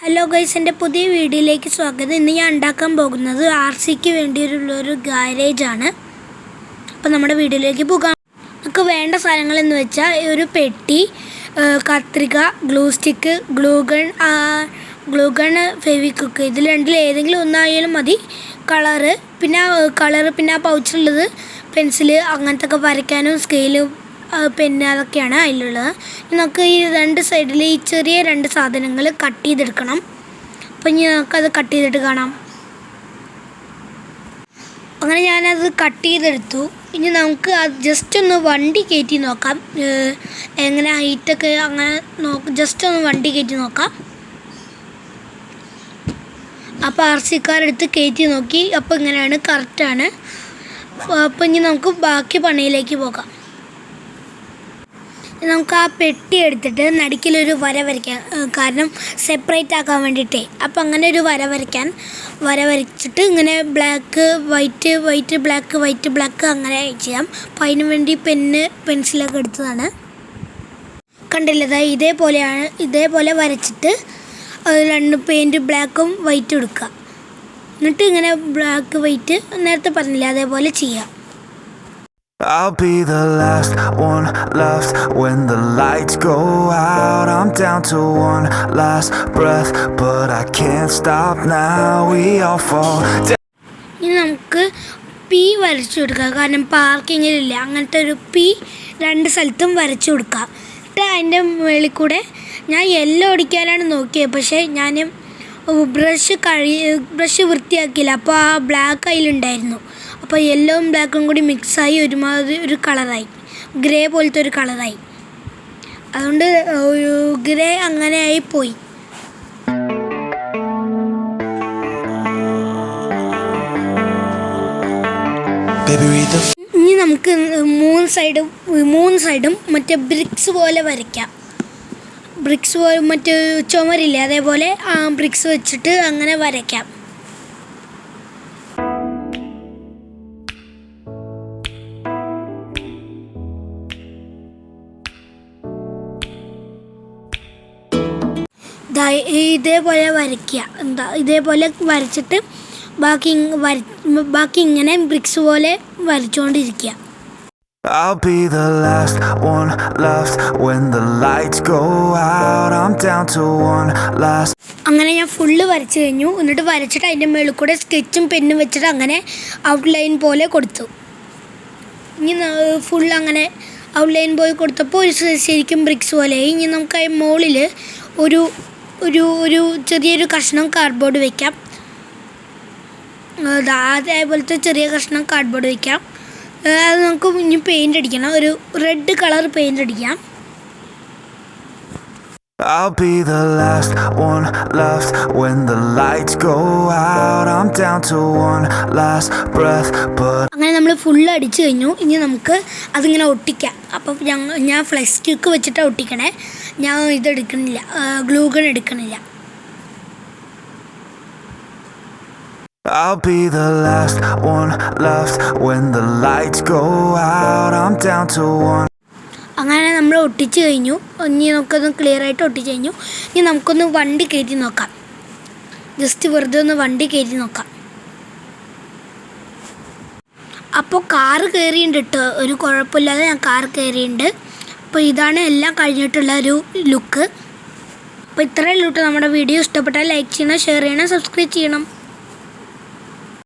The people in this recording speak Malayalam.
ഹലോ ഗൈസ്, എൻ്റെ പുതിയ വീഡിയോയിലേക്ക് സ്വാഗതം. ഇന്ന് ഞാൻ ഉണ്ടാക്കാൻ പോകുന്നത് RCക്ക് വേണ്ടിയുള്ളൊരു ഗാരേജാണ്. അപ്പോൾ നമ്മുടെ വീഡിയോയിലേക്ക് പോകാം. നമുക്ക് വേണ്ട സാധനങ്ങളെന്ന് വെച്ചാൽ ഒരു പെട്ടി, കത്രിക, ഗ്ലൂ സ്റ്റിക്ക്, ഗ്ലൂഗൺ, ഫെവിക്വിക്ക്. ഇതിൽ രണ്ടിൽ ഏതെങ്കിലും ഒന്നായാലും മതി. കളറ് പിന്നെ ആ പൗച്ചിലുള്ളത് പെൻസില്, അങ്ങനത്തെ ഒക്കെ വരയ്ക്കാനും സ്കെയിലും പെന്ന് അതൊക്കെയാണ് അതിലുള്ളത്. നമുക്ക് ഈ രണ്ട് സൈഡിൽ ഈ ചെറിയ രണ്ട് സാധനങ്ങൾ കട്ട് ചെയ്തെടുക്കണം. അപ്പം ഇനി നമുക്കത് കട്ട് ചെയ്തിട്ട് കാണാം. അങ്ങനെ ഞാനത് കട്ട് ചെയ്തെടുത്തു. ഇനി നമുക്ക് അത് ജസ്റ്റ് ഒന്ന് വണ്ടി കയറ്റി നോക്കാം, എങ്ങനെ ഹൈറ്റൊക്കെ അങ്ങനെ ജസ്റ്റ് ഒന്ന് വണ്ടി കയറ്റി നോക്കാം. അപ്പോൾ RCക്കാരെടുത്ത് കയറ്റി നോക്കി. അപ്പോൾ ഇങ്ങനെയാണ്, കറക്റ്റാണ്. അപ്പോൾ ഇനി നമുക്ക് ബാക്കി പണിയിലേക്ക് പോകാം. നമുക്ക് ആ പെട്ടി എടുത്തിട്ട് നടുക്കിലൊരു വര വരയ്ക്കാം, കാരണം സെപ്പറേറ്റ് ആക്കാൻ വേണ്ടിയിട്ടേ. അപ്പം അങ്ങനെ ഒരു വര വരച്ചിട്ട് ഇങ്ങനെ ബ്ലാക്ക് വൈറ്റ് ബ്ലാക്ക് അങ്ങനെ ചെയ്യാം. അപ്പം അതിന് വേണ്ടി പെൻസിലൊക്കെ എടുത്തതാണ്. കണ്ടില്ലത് ഇതേപോലെ വരച്ചിട്ട് രണ്ട് പെയിൻറ്റ് ബ്ലാക്കും വൈറ്റും എടുക്കുക. എന്നിട്ട് ഇങ്ങനെ ബ്ലാക്ക് വൈറ്റ് നേരത്തെ പറഞ്ഞില്ല അതേപോലെ ചെയ്യാം. I'll be the last one left when the lights go out. I'm down to one last breath, but I can't stop now. We all fall down. ഇനി നമുക്ക് P വരച്ചു കൊടുക്കാം, കാരണം പാർക്കിങ്ങിലില്ല. അങ്ങനത്തെ ഒരു P രണ്ട് സ്ഥലത്തും വരച്ചു കൊടുക്കാം. എന്നിട്ട് അതിൻ്റെ മുകളിൽ കൂടെ ഞാൻ യെല്ലോ അടിക്കാനാണ് നോക്കിയത്, പക്ഷേ ഞാൻ ബ്രഷ് വൃത്തിയാക്കിയില്ല. അപ്പോൾ ആ ബ്ലാക്ക് അതിലുണ്ടായിരുന്നു. അപ്പോൾ യെല്ലോവും ബ്ലാക്കും കൂടി മിക്സായി ഒരുമാതിരി ഒരു കളറായി, ഗ്രേ പോലത്തെ ഒരു കളറായി. അതുകൊണ്ട് ഗ്രേ അങ്ങനെ ആയി പോയി. ഇനി നമുക്ക് മൂന്ന് സൈഡും മറ്റേ ബ്രിക്സ് പോലെ വരയ്ക്കാം. ബ്രിക്സ് പോലെ മറ്റേ ചുമരില്ലേ, അതേപോലെ ആ ബ്രിക്സ് വെച്ചിട്ട് അങ്ങനെ വരയ്ക്കാം. ഇതേപോലെ വരയ്ക്കുക. ഇതേപോലെ വരച്ചിട്ട് ബാക്കി ഇങ്ങനെ ബ്രിക്സ് പോലെ വരച്ചുകൊണ്ടിരിക്കുക. I'll be the last one left when the lights go out. I'm down to one last. അങ്ങനെ ഞാൻ ഫുള്ള് വരച്ചു കഴിഞ്ഞു. എന്നിട്ട് വരച്ചിട്ട് അതിൻ്റെ മുകളിൽ കൂടെ സ്കെച്ചും പെന്നും വെച്ചിട്ട് അങ്ങനെ ഔട്ട്ലൈൻ പോലെ കൊടുത്തു. ഇനി ഫുൾ അങ്ങനെ ഔട്ട്ലൈൻ പോലെ കൊടുത്തപ്പോൾ ശരിക്കും ബ്രിക്സ് പോലെ. ഇനി നമുക്ക് ആ മുകളിൽ ഒരു ചെറിയൊരു കഷ്ണം കാർഡ്ബോർഡ് വയ്ക്കാം. അതേപോലത്തെ ചെറിയ കഷ്ണം കാർഡ്ബോർഡ് വയ്ക്കാം. അത് നമുക്ക് ഇനി പെയിൻ്റ് അടിക്കണം, ഒരു റെഡ് കളർ പെയിൻ്റ് അടിക്കാം. I'll be the last one left when the lights go out. I'm down to one last breath, but അങ്ങനെ നമ്മൾ ഫുള്ള് അടിച്ചു കഴിഞ്ഞു. ഇനി നമുക്ക് അതിങ്ങനെ ഒട്ടിക്കാം. അപ്പം ഞാൻ ഫ്ലെക്സ് ക്യൂക്ക് വെച്ചിട്ടാണ് ഒട്ടിക്കണേ. ഞാൻ ഇതെടുക്കണില്ല, ഗ്ലൂഗൺ എടുക്കണില്ല. I'll be the last one left when the lights go out. I'm down to one. അങ്ങനെ നമ്മൾ ഒട്ടിച്ച് കഴിഞ്ഞു. ഇനി നമുക്കൊന്ന് ക്ലിയർ ആയിട്ട് ഒട്ടിച്ച് കഴിഞ്ഞു. ഇനി നമുക്കൊന്ന് വണ്ടി കയറ്റി നോക്കാം. ജസ്റ്റ് വെറുതെ ഒന്ന് വണ്ടി കയറ്റി നോക്കാം. അപ്പോൾ കാറ് കയറിയിട്ടുണ്ട് കേട്ടോ, ഒരു കുഴപ്പമില്ലാതെ ഞാൻ കാറ് കയറിയിട്ടുണ്ട്. അപ്പോൾ ഇതാണ് എല്ലാം കഴിഞ്ഞിട്ടുള്ള ഒരു ലുക്ക്. അപ്പോൾ ഇത്രയേ ഉള്ളൂ കേട്ടോ. നമ്മുടെ വീഡിയോ ഇഷ്ടപ്പെട്ടാൽ ലൈക്ക് ചെയ്യണം, ഷെയർ ചെയ്യണം, സബ്സ്ക്രൈബ് ചെയ്യണം.